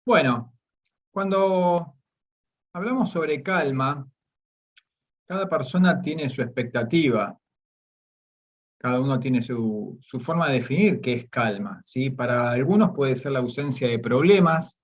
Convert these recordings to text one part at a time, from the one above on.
Bueno, cuando hablamos sobre calma, cada persona tiene su expectativa, cada uno tiene su forma de definir qué es calma, ¿sí? Para algunos puede ser la ausencia de problemas,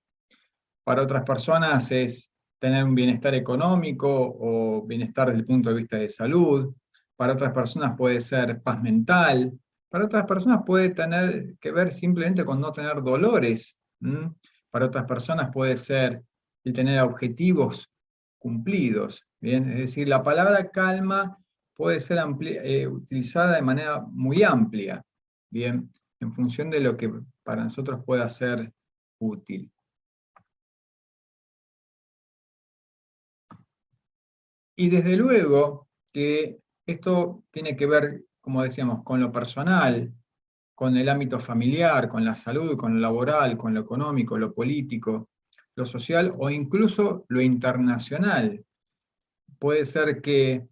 para otras personas es tener un bienestar económico o bienestar desde el punto de vista de salud, para otras personas puede ser paz mental, para otras personas puede tener que ver simplemente con no tener dolores, ¿m? Para otras personas puede ser el tener objetivos cumplidos, ¿bien? Es decir, la palabra calma puede ser utilizada de manera muy amplia, ¿bien? En función de lo que para nosotros pueda ser útil. Y desde luego que esto tiene que ver, como decíamos, con lo personal, con el ámbito familiar, con la salud, con lo laboral, con lo económico, lo político, lo social o incluso lo internacional. Puede ser que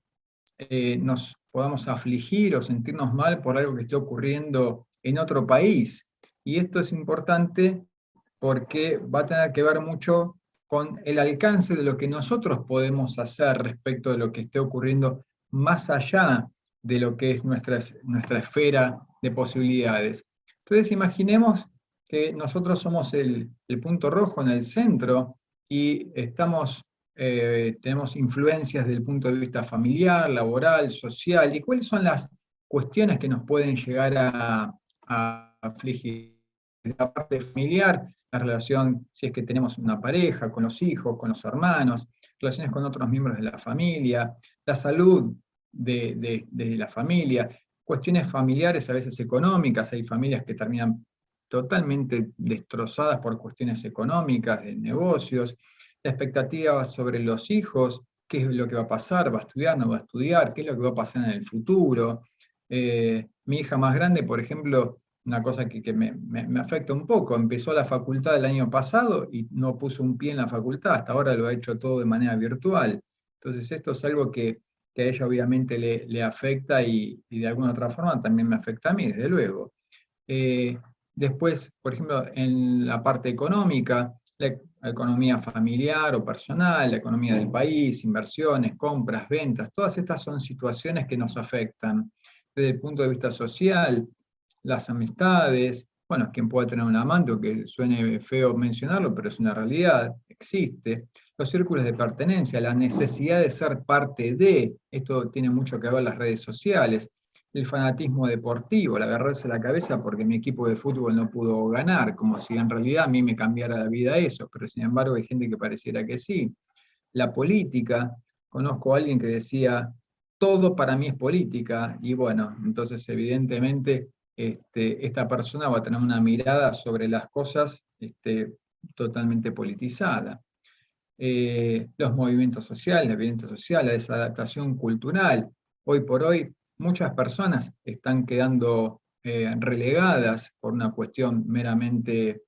nos podamos afligir o sentirnos mal por algo que esté ocurriendo en otro país. Y esto es importante porque va a tener que ver mucho con el alcance de lo que nosotros podemos hacer respecto de lo que esté ocurriendo más allá de lo que es nuestra esfera de posibilidades. Entonces imaginemos que nosotros somos el punto rojo en el centro y tenemos influencias desde el punto de vista familiar, laboral, social, y cuáles son las cuestiones que nos pueden llegar a afligir. La parte familiar, la relación, si es que tenemos una pareja, con los hijos, con los hermanos, relaciones con otros miembros de la familia, la salud de la familia, cuestiones familiares, a veces económicas, hay familias que terminan totalmente destrozadas por cuestiones económicas, de negocios, la expectativa sobre los hijos, qué es lo que va a pasar, va a estudiar, no va a estudiar, qué es lo que va a pasar en el futuro. Mi hija más grande, por ejemplo, una cosa que me afecta un poco, empezó la facultad el año pasado y no puso un pie en la facultad, hasta ahora lo ha hecho todo de manera virtual. Entonces esto es algo que a ella obviamente le afecta y de alguna otra forma también me afecta a mí, desde luego. Eh, Después, por ejemplo, en la parte económica, la economía familiar o personal, la economía del país, inversiones, compras, ventas, todas estas son situaciones que nos afectan. Desde el punto de vista social, las amistades, bueno, quien pueda tener un amante, o que suene feo mencionarlo, pero es una realidad, existe. Los círculos de pertenencia, la necesidad de ser parte de, esto tiene mucho que ver las redes sociales, el fanatismo deportivo, el agarrarse la cabeza porque mi equipo de fútbol no pudo ganar, como si en realidad a mí me cambiara la vida eso, pero sin embargo hay gente que pareciera que sí. La política, conozco a alguien que decía, todo para mí es política, y bueno, entonces evidentemente esta persona va a tener una mirada sobre las cosas totalmente politizada. Los movimientos sociales, la violencia social, la desadaptación cultural. Hoy por hoy, muchas personas están quedando relegadas por una cuestión meramente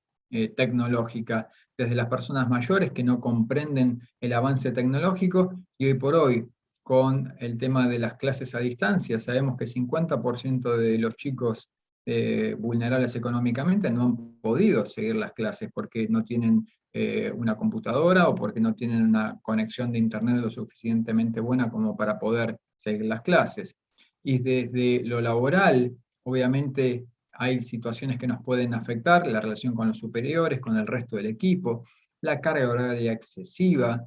tecnológica, desde las personas mayores que no comprenden el avance tecnológico, y hoy por hoy, con el tema de las clases a distancia, sabemos que 50% de los chicos vulnerables económicamente no han podido seguir las clases porque no tienen una computadora o porque no tienen una conexión de internet lo suficientemente buena como para poder seguir las clases. Y desde lo laboral, obviamente hay situaciones que nos pueden afectar, la relación con los superiores, con el resto del equipo, la carga horaria excesiva,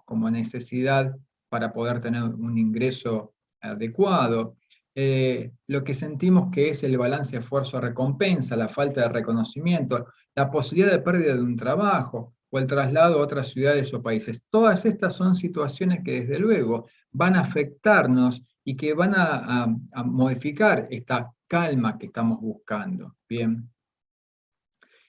como necesidad para poder tener un ingreso adecuado, lo que sentimos que es el balance esfuerzo-recompensa, la falta de reconocimiento, la posibilidad de pérdida de un trabajo o el traslado a otras ciudades o países. Todas estas son situaciones que desde luego van a afectarnos y que van a modificar esta calma que estamos buscando. Bien.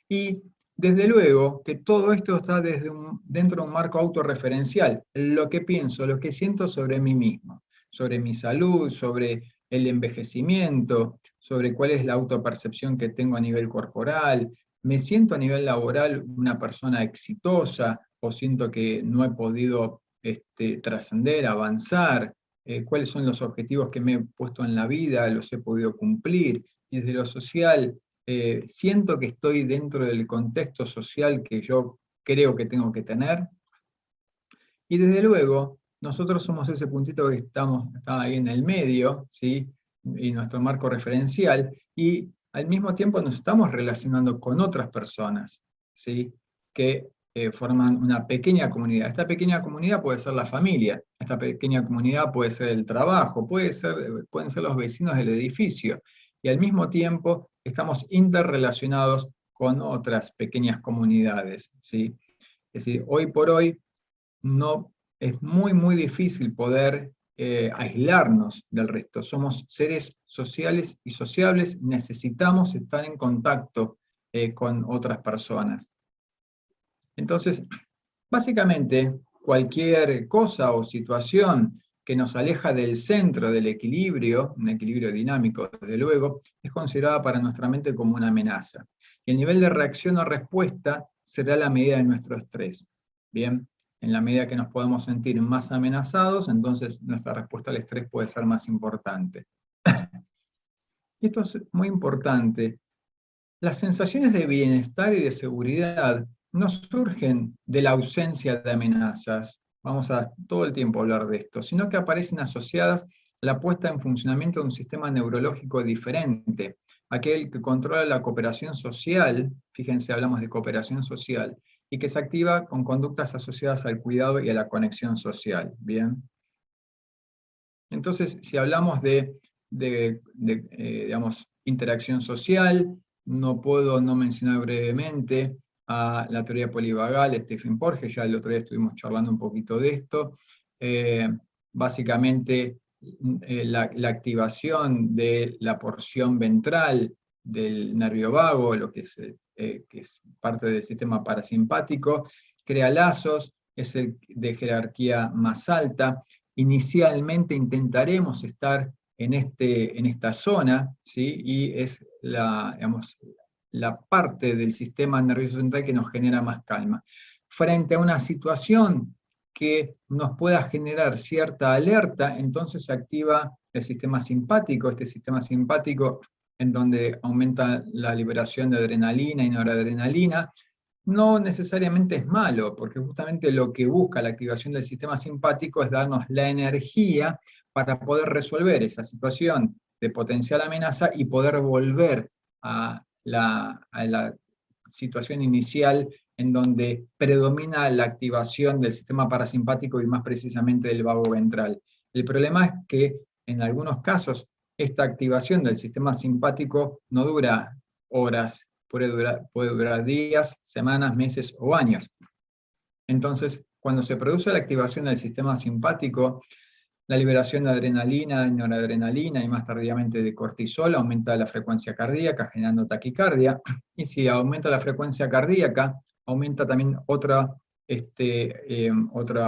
Y desde luego que todo esto está dentro de un marco autorreferencial, lo que pienso, lo que siento sobre mí mismo, sobre mi salud, sobre el envejecimiento, sobre cuál es la autopercepción que tengo a nivel corporal, me siento a nivel laboral una persona exitosa o siento que no he podido trascender, avanzar, cuáles son los objetivos que me he puesto en la vida, los he podido cumplir, y desde lo social, siento que estoy dentro del contexto social que yo creo que tengo que tener. Y desde luego, nosotros somos ese puntito que está ahí en el medio, ¿sí? Y nuestro marco referencial, y al mismo tiempo nos estamos relacionando con otras personas, ¿sí? Que forman una pequeña comunidad. Esta pequeña comunidad puede ser la familia, esta pequeña comunidad puede ser el trabajo, pueden ser los vecinos del edificio, y al mismo tiempo estamos interrelacionados con otras pequeñas comunidades, ¿sí? Es decir, hoy por hoy no, es muy, muy difícil poder aislarnos del resto. Somos seres sociales y sociables, necesitamos estar en contacto con otras personas. Entonces, básicamente, cualquier cosa o situación que nos aleja del centro del equilibrio, un equilibrio dinámico, desde luego, es considerada para nuestra mente como una amenaza. Y el nivel de reacción o respuesta será la medida de nuestro estrés. Bien, en la medida que nos podemos sentir más amenazados, entonces nuestra respuesta al estrés puede ser más importante. Y esto es muy importante. Las sensaciones de bienestar y de seguridad no surgen de la ausencia de amenazas, vamos a todo el tiempo hablar de esto, sino que aparecen asociadas a la puesta en funcionamiento de un sistema neurológico diferente, aquel que controla la cooperación social, fíjense, hablamos de cooperación social, y que se activa con conductas asociadas al cuidado y a la conexión social, ¿bien? Entonces, si hablamos digamos, interacción social, no puedo no mencionar brevemente a la teoría polivagal de Stephen Porges, ya el otro día estuvimos charlando un poquito de esto. Básicamente, la activación de la porción ventral del nervio vago, lo que es parte del sistema parasimpático, crea lazos, es el de jerarquía más alta. Inicialmente intentaremos estar en esta zona, ¿sí? Y es digamos, la parte del sistema nervioso central que nos genera más calma. Frente a una situación que nos pueda generar cierta alerta, entonces se activa el sistema simpático, este sistema simpático en donde aumenta la liberación de adrenalina y noradrenalina. No necesariamente es malo, porque justamente lo que busca la activación del sistema simpático es darnos la energía para poder resolver esa situación de potencial amenaza y poder volver a la situación inicial en donde predomina la activación del sistema parasimpático y más precisamente del vago ventral. El problema es que en algunos casos esta activación del sistema simpático no dura horas, puede durar días, semanas, meses o años. Entonces, cuando se produce la activación del sistema simpático, la liberación de adrenalina, noradrenalina y más tardíamente de cortisol aumenta la frecuencia cardíaca, generando taquicardia. Y si aumenta la frecuencia cardíaca, aumenta también otra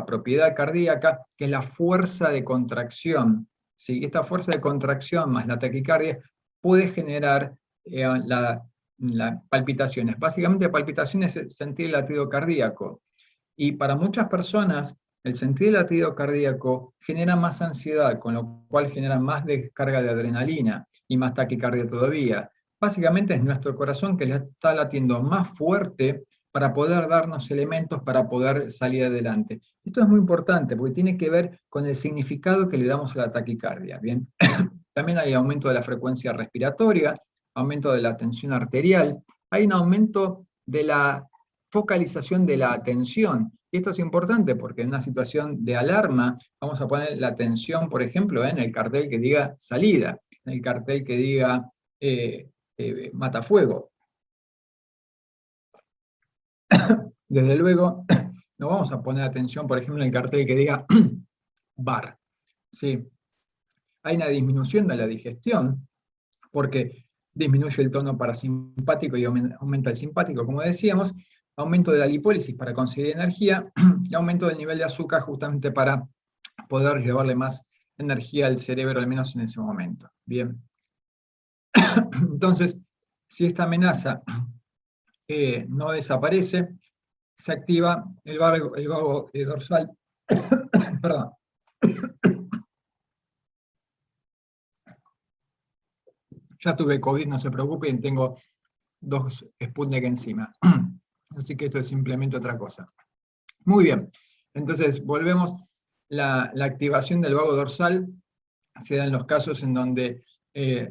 propiedad cardíaca, que es la fuerza de contracción. ¿Sí? Esta fuerza de contracción más la taquicardia puede generar las palpitaciones. Básicamente, palpitaciones es sentir el latido cardíaco. Y para muchas personas, el sentir el latido cardíaco genera más ansiedad, con lo cual genera más descarga de adrenalina y más taquicardia todavía. Básicamente es nuestro corazón que le está latiendo más fuerte para poder darnos elementos para poder salir adelante. Esto es muy importante porque tiene que ver con el significado que le damos a la taquicardia. ¿Bien? También hay aumento de la frecuencia respiratoria, aumento de la tensión arterial, hay un aumento de la focalización de la atención. Y esto es importante porque en una situación de alarma vamos a poner la atención, por ejemplo, en el cartel que diga salida, en el cartel que diga matafuego. Desde luego, no vamos a poner atención, por ejemplo, en el cartel que diga bar. ¿Sí? Hay una disminución de la digestión porque disminuye el tono parasimpático y aumenta el simpático, como decíamos, aumento de la lipólisis para conseguir energía y aumento del nivel de azúcar justamente para poder llevarle más energía al cerebro, al menos en ese momento. Bien. Entonces, si esta amenaza no desaparece, se activa el vago dorsal. Perdón. Ya tuve COVID, no se preocupen, tengo dos Sputnik encima. Así que esto es simplemente otra cosa. Muy bien, entonces volvemos. La activación del vago dorsal se da en los casos en donde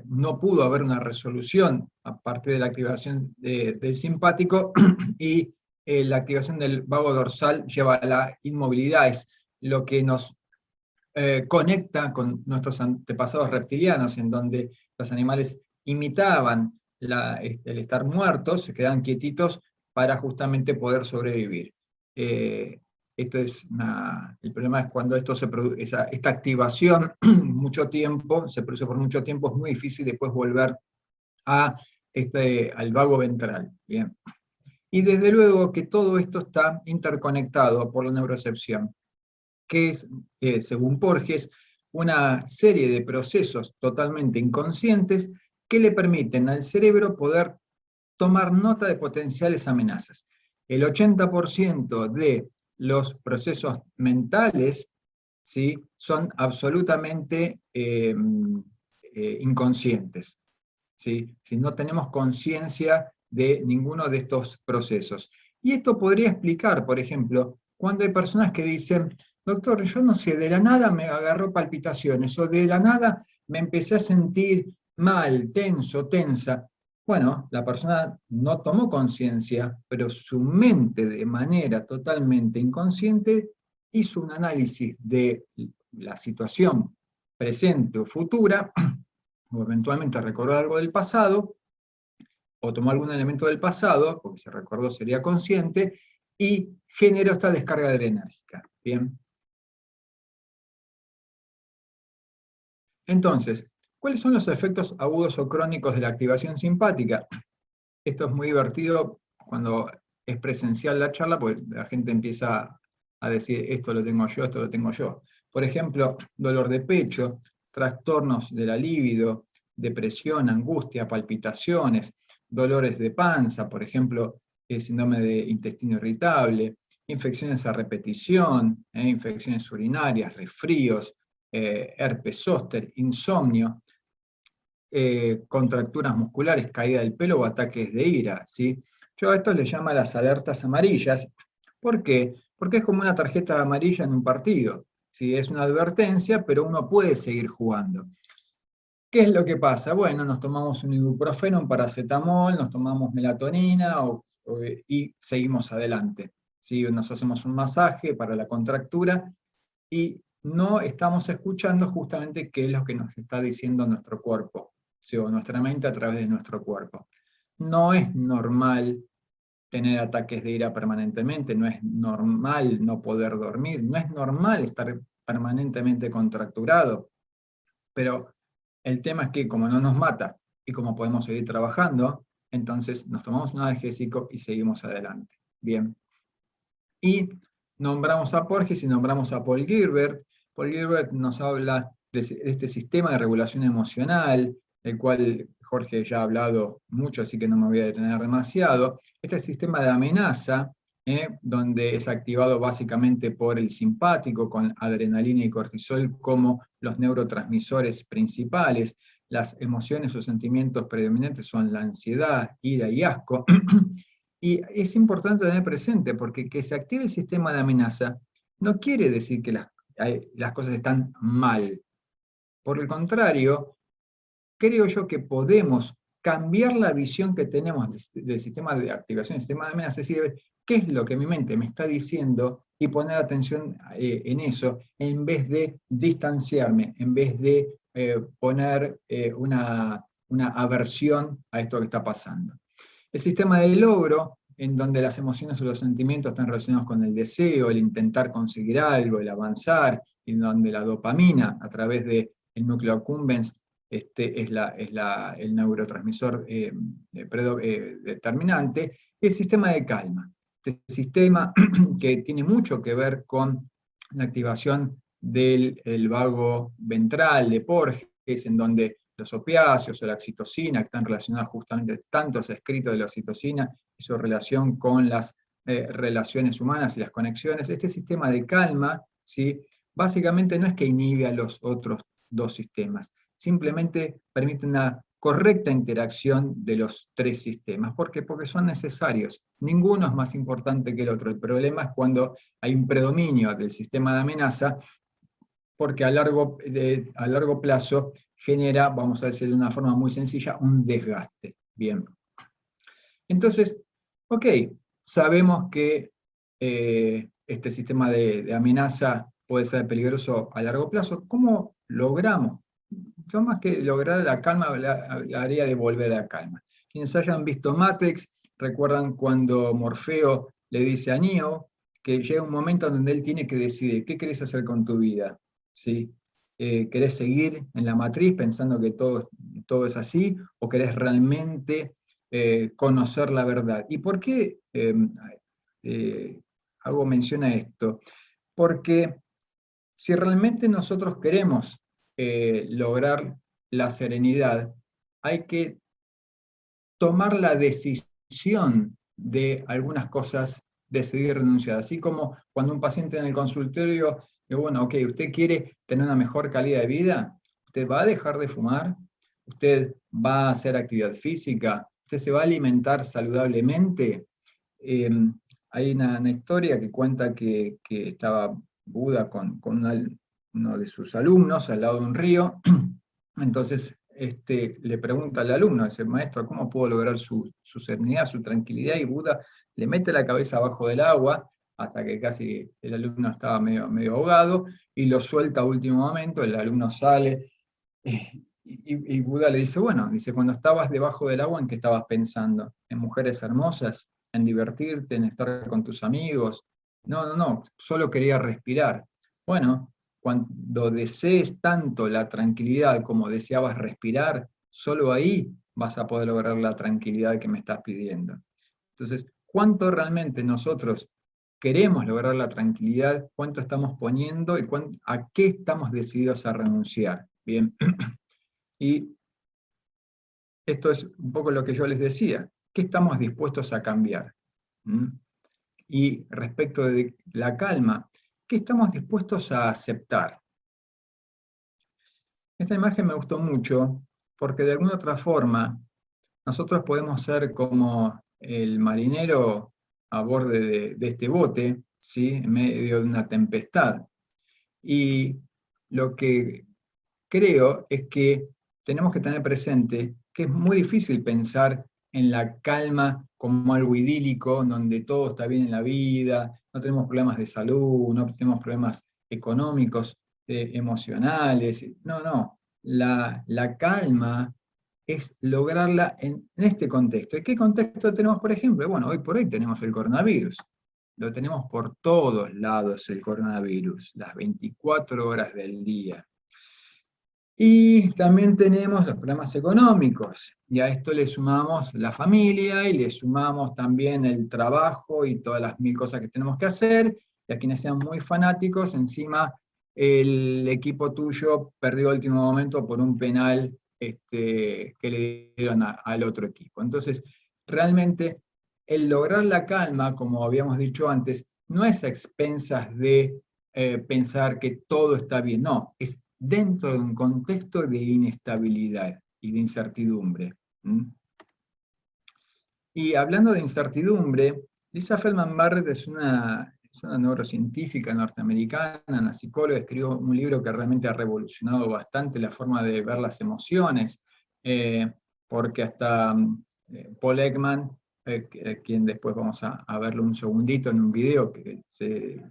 no pudo haber una resolución a partir de la activación del simpático y la activación del vago dorsal lleva a la inmovilidad, es lo que nos conecta con nuestros antepasados reptilianos, en donde los animales imitaban el estar muertos, se quedaban quietitos para justamente poder sobrevivir. Esto es el problema es cuando esto se produce, esta activación mucho tiempo, se produce por mucho tiempo, es muy difícil después volver al vago ventral. Bien. Y desde luego que todo esto está interconectado por la neurocepción, que es, según Porges, una serie de procesos totalmente inconscientes que le permiten al cerebro poder tomar nota de potenciales amenazas. El 80% de los procesos mentales, ¿sí?, son absolutamente inconscientes, ¿sí? Si no tenemos conciencia de ninguno de estos procesos. Y esto podría explicar, por ejemplo, cuando hay personas que dicen, doctor, yo no sé, de la nada me agarró palpitaciones, o de la nada me empecé a sentir mal, tenso, tensa. Bueno, la persona no tomó conciencia, pero su mente de manera totalmente inconsciente hizo un análisis de la situación presente o futura, o eventualmente recordó algo del pasado, o tomó algún elemento del pasado, porque se recordó sería consciente, y generó esta descarga adrenérgica. Bien. Entonces, ¿cuáles son los efectos agudos o crónicos de la activación simpática? Esto es muy divertido cuando es presencial la charla, porque la gente empieza a decir, esto lo tengo yo, esto lo tengo yo. Por ejemplo, dolor de pecho, trastornos de la libido, depresión, angustia, palpitaciones, dolores de panza, por ejemplo, síndrome de intestino irritable, infecciones a repetición, infecciones urinarias, resfríos, herpes zóster, insomnio, contracturas musculares, caída del pelo o ataques de ira, ¿sí? Yo a esto le llamo las alertas amarillas. ¿Por qué? Porque es como una tarjeta amarilla en un partido, ¿sí? Es una advertencia, pero uno puede seguir jugando. ¿Qué es lo que pasa? Bueno, nos tomamos un ibuprofeno, un paracetamol, nos tomamos melatonina y seguimos adelante, ¿sí? Nos hacemos un masaje para la contractura y no estamos escuchando justamente qué es lo que nos está diciendo nuestro cuerpo, ¿sí?, o nuestra mente a través de nuestro cuerpo. No es normal tener ataques de ira permanentemente, no es normal no poder dormir, no es normal estar permanentemente contracturado, pero el tema es que como no nos mata y como podemos seguir trabajando, entonces nos tomamos un analgésico y seguimos adelante. Bien. Y nombramos a Porges y nombramos a Paul Gilbert. Paul Gilbert nos habla de este sistema de regulación emocional, del cual Jorge ya ha hablado mucho, así que no me voy a detener demasiado. Este sistema de amenaza, donde es activado básicamente por el simpático, con adrenalina y cortisol como los neurotransmisores principales. Las emociones o sentimientos predominantes son la ansiedad, ira y asco. Y es importante tener presente, porque que se active el sistema de amenaza no quiere decir que las cosas están mal. Por el contrario, creo yo que podemos cambiar la visión que tenemos del sistema de activación, del sistema de amenaza, es decir, qué es lo que mi mente me está diciendo y poner atención en eso, en vez de distanciarme, en vez de poner una aversión a esto que está pasando. El sistema de logro, en donde las emociones o los sentimientos están relacionados con el deseo, el intentar conseguir algo, el avanzar, y donde la dopamina, a través del núcleo accumbens, es el neurotransmisor determinante. El sistema de calma, este sistema que tiene mucho que ver con la activación del vago ventral de Porges, en donde los opiáceos o la oxitocina, que están relacionados justamente, tanto se ha escrito de la oxitocina y su relación con las relaciones humanas y las conexiones. Este sistema de calma, ¿sí?, básicamente no es que inhibe a los otros dos sistemas, simplemente permite una correcta interacción de los tres sistemas. ¿Por qué? Porque son necesarios. Ninguno es más importante que el otro. El problema es cuando hay un predominio del sistema de amenaza, porque a largo plazo genera, vamos a decir de una forma muy sencilla, un desgaste. Bien. Entonces, ok, sabemos que este sistema de amenaza puede ser peligroso a largo plazo. ¿Cómo logramos? Yo más que lograr la calma, hablaría de volver a la calma. Quienes hayan visto Matrix, recuerdan cuando Morfeo le dice a Neo que llega un momento donde él tiene que decidir qué querés hacer con tu vida. ¿Sí? ¿Querés seguir en la matriz pensando que todo es así? ¿O querés realmente conocer la verdad? ¿Y por qué hago mención a esto? Porque si realmente nosotros queremos lograr la serenidad, hay que tomar la decisión de algunas cosas, decidir renunciar. Así como cuando un paciente en el consultorio, bueno, ok, usted quiere tener una mejor calidad de vida, usted va a dejar de fumar, usted va a hacer actividad física, usted se va a alimentar saludablemente. Eh, Hay una historia que cuenta que estaba Buda con uno de sus alumnos al lado de un río. Entonces le pregunta al alumno, dice, maestro, ¿cómo puedo lograr su serenidad, su tranquilidad? Y Buda le mete la cabeza abajo del agua, hasta que casi el alumno estaba medio ahogado, y lo suelta a último momento, el alumno sale, y Buda le dice, bueno, dice, cuando estabas debajo del agua, ¿en qué estabas pensando? ¿En mujeres hermosas? ¿En divertirte? ¿En estar con tus amigos? No, solo quería respirar. Bueno, cuando desees tanto la tranquilidad como deseabas respirar, solo ahí vas a poder lograr la tranquilidad que me estás pidiendo. Entonces, ¿cuánto realmente nosotros queremos lograr la tranquilidad? ¿Cuánto estamos poniendo y a qué estamos decididos a renunciar? Bien, y esto es un poco lo que yo les decía. ¿Qué estamos dispuestos a cambiar? ¿Mm? Y respecto de la calma, ¿qué estamos dispuestos a aceptar? Esta imagen me gustó mucho porque de alguna otra forma nosotros podemos ser como el marinero a borde de este bote, ¿sí? En medio de una tempestad. Y lo que creo es que tenemos que tener presente que es muy difícil pensar en la calma como algo idílico, donde todo está bien en la vida, no tenemos problemas de salud, no tenemos problemas económicos, emocionales. No. La calma es lograrla en este contexto. ¿Y qué contexto tenemos, por ejemplo? Bueno, hoy por hoy tenemos el coronavirus. Lo tenemos por todos lados el coronavirus, las 24 horas del día. Y también tenemos los problemas económicos, y a esto le sumamos la familia, y le sumamos también el trabajo y todas las mil cosas que tenemos que hacer, y a quienes sean muy fanáticos, encima el equipo tuyo perdió el último momento por un penal que le dieron al otro equipo. Entonces, realmente el lograr la calma, como habíamos dicho antes, no es a expensas de pensar que todo está bien, no, es dentro de un contexto de inestabilidad y de incertidumbre. ¿Mm? Y hablando de incertidumbre, Lisa Feldman Barrett es una neurocientífica norteamericana, una psicóloga, escribió un libro que realmente ha revolucionado bastante la forma de ver las emociones, porque hasta Paul Ekman, quien después vamos a verlo un segundito en un video que se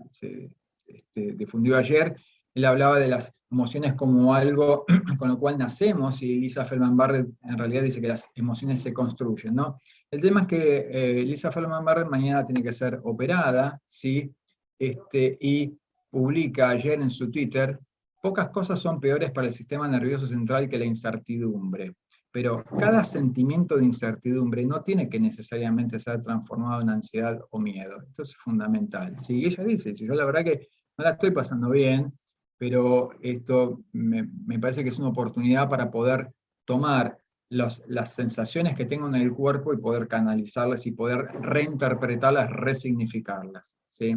difundió ayer, él hablaba de las emociones como algo con lo cual nacemos, y Lisa Feldman Barrett en realidad dice que las emociones se construyen, ¿no? El tema es que Lisa Feldman Barrett mañana tiene que ser operada, ¿sí? Y publica ayer en su Twitter, pocas cosas son peores para el sistema nervioso central que la incertidumbre, pero cada sentimiento de incertidumbre no tiene que necesariamente ser transformado en ansiedad o miedo. Esto es fundamental. ¿Sí? Y ella dice, si yo la verdad que no la estoy pasando bien, pero esto me parece que es una oportunidad para poder tomar las sensaciones que tengo en el cuerpo y poder canalizarlas y poder reinterpretarlas, resignificarlas. ¿Sí?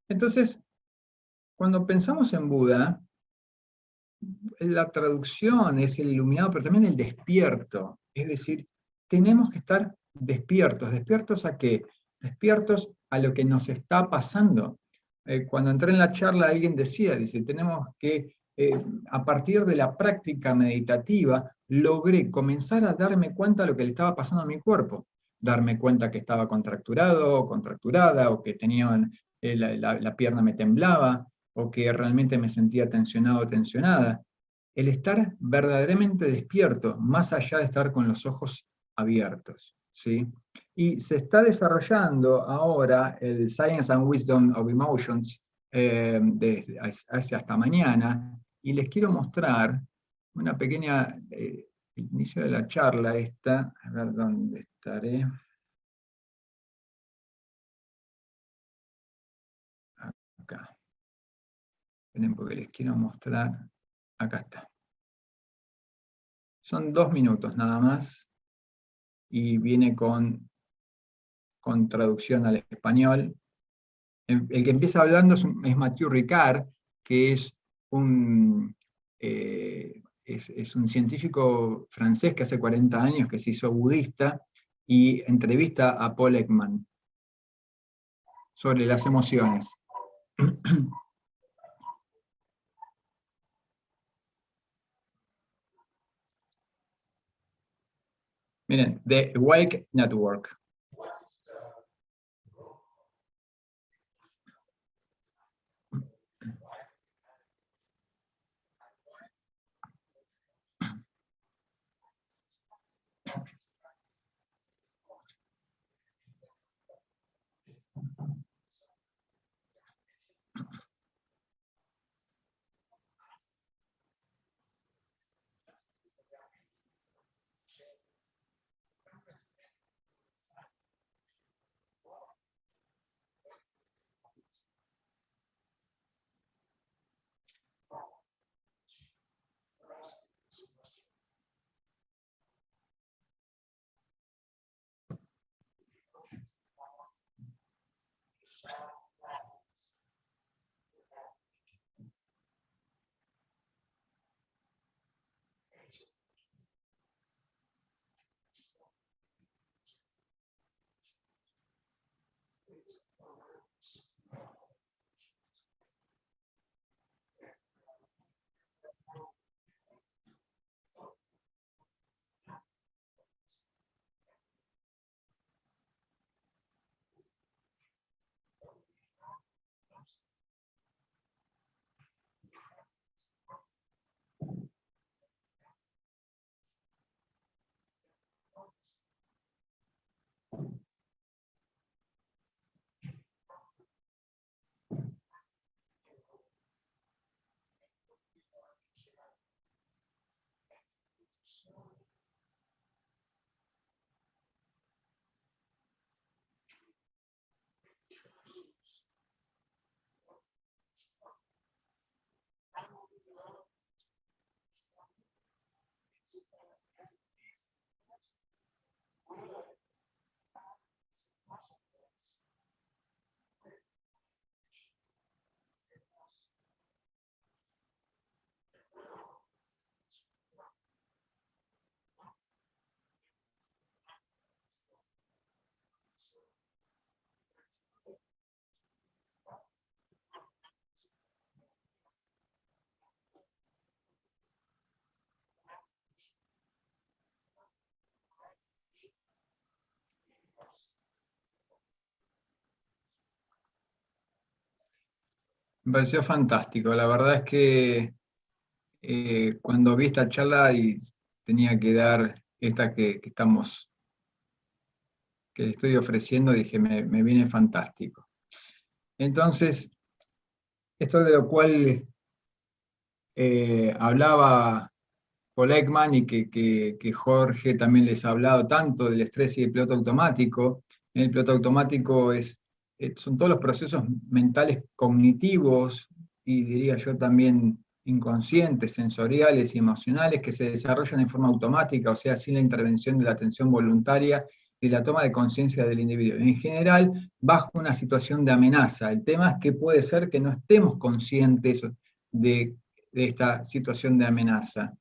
Entonces, cuando pensamos en Buda, la traducción es el iluminado, pero también el despierto. Es decir, tenemos que estar despiertos. ¿Despiertos a qué? Despiertos a lo que nos está pasando. Cuando entré en la charla, alguien decía, dice, tenemos que, a partir de la práctica meditativa, logré comenzar a darme cuenta de lo que le estaba pasando a mi cuerpo. Darme cuenta que estaba contracturado o contracturada, o que tenía, la pierna me temblaba, o que realmente me sentía tensionado o tensionada. El estar verdaderamente despierto, más allá de estar con los ojos abiertos, ¿sí? Y se está desarrollando ahora el Science and Wisdom of Emotions, desde hasta mañana, y les quiero mostrar una pequeña, el inicio de la charla esta, a ver dónde estaré. Acá. Esperen porque les quiero mostrar, acá está. Son 2 minutos nada más, y viene con traducción al español. El que empieza hablando es Mathieu Ricard, que es es un científico francés que hace 40 años que se hizo budista, y entrevista a Paul Ekman sobre las emociones. Miren, The Awake Network. Me pareció fantástico. La verdad es que cuando vi esta charla y tenía que dar esta que estoy ofreciendo, dije, me viene fantástico. Entonces, esto de lo cual hablaba Paul Ekman, y que Jorge también les ha hablado tanto del estrés y del piloto automático. El piloto automático son todos los procesos mentales cognitivos, y diría yo también inconscientes, sensoriales y emocionales, que se desarrollan en forma automática, o sea, sin la intervención de la atención voluntaria de la toma de conciencia del individuo. En general, bajo una situación de amenaza. El tema es que puede ser que no estemos conscientes de esta situación de amenaza,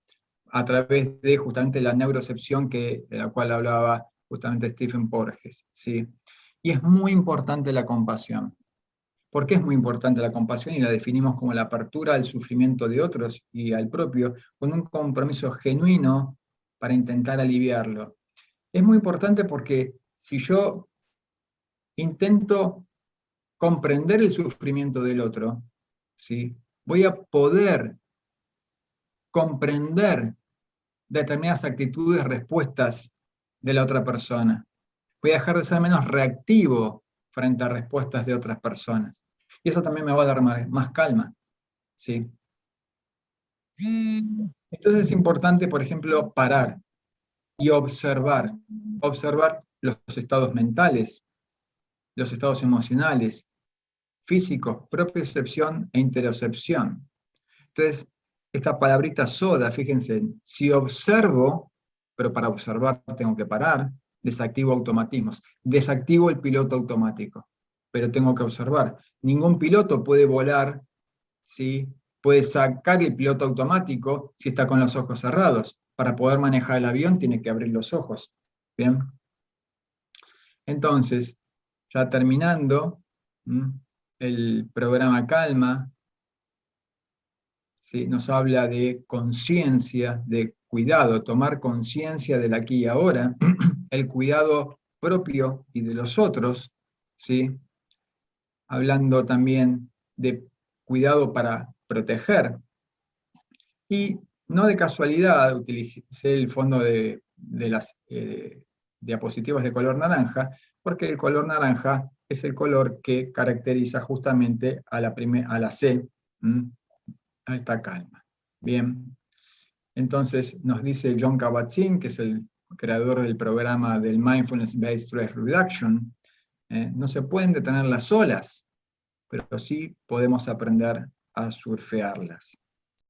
a través de justamente la neurocepción de la cual hablaba justamente Stephen Porges, ¿sí? Y es muy importante la compasión. ¿Por qué es muy importante la compasión? Y la definimos como la apertura al sufrimiento de otros y al propio, con un compromiso genuino para intentar aliviarlo. Es muy importante porque si yo intento comprender el sufrimiento del otro, ¿sí?, voy a poder comprender determinadas actitudes, respuestas de la otra persona. Voy a dejar de ser menos reactivo frente a respuestas de otras personas. Y eso también me va a dar más calma, ¿sí? Entonces es importante, por ejemplo, parar y observar. Observar los estados mentales, los estados emocionales, físicos, propiocepción e interocepción. Entonces, esta palabrita soda, fíjense, si observo, pero para observar tengo que parar, desactivo automatismos, desactivo el piloto automático, pero tengo que observar. Ningún piloto puede volar, ¿sí?, puede sacar el piloto automático si está con los ojos cerrados. Para poder manejar el avión tiene que abrir los ojos. ¿Bien? Entonces, ya terminando, el programa Calma, ¿sí?, nos habla de conciencia, de cuidado, tomar conciencia del aquí y ahora, el cuidado propio y de los otros, ¿sí?, hablando también de cuidado para proteger. Y no de casualidad utilicé el fondo de las diapositivas de color naranja, porque el color naranja es el color que caracteriza justamente a la C, a esta calma. Bien, entonces nos dice John Kabat-Zinn, que es el creador del programa del Mindfulness Based Stress Reduction, no se pueden detener las olas, pero sí podemos aprender a surfearlas.